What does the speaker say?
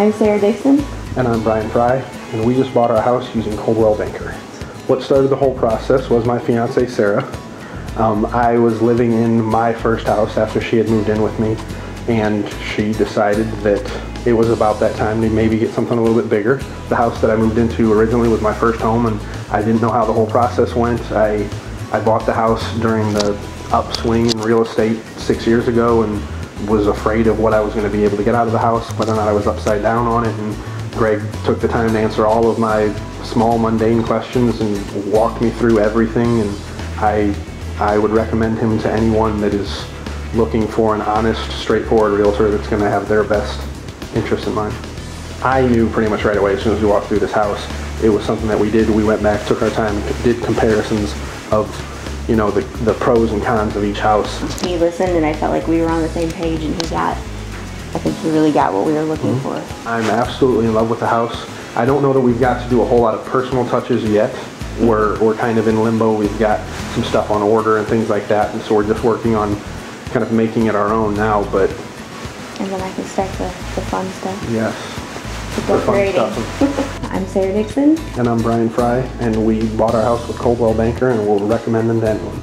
I'm Sarah Dixon. And I'm Brian Fry, and we just bought our house using Coldwell Banker. What started the whole process was my fiance Sarah. I was living in my first house after she had moved in with me, and she decided that it was about that time to maybe get something a little bit bigger. The house that I moved into originally was my first home, and I didn't know how the whole process went. I bought the house during the upswing in real estate 6 years ago and was afraid of what I was going to be able to get out of the house, whether or not I was upside down on it, and Greg took the time to answer all of my small mundane questions and walked me through everything, and I would recommend him to anyone that is looking for an honest, straightforward realtor that's going to have their best interest in mind. I knew pretty much right away as soon as we walked through this house, it was something that we did. We went back, took our time, and did comparisons of, you know, the pros and cons of each house. He listened, and I felt like we were on the same page, and I think he really got what we were looking for. I'm absolutely in love with the house. I don't know that we've got to do a whole lot of personal touches yet. We're kind of in limbo. We've got some stuff on order and things like that, and so we're just working on kind of making it our own now. But and then I can start the fun stuff. Yes. The fun stuff. I'm Sarah Dixon. And I'm Brian Fry, and we bought our house with Coldwell Banker, and we'll recommend them to anyone.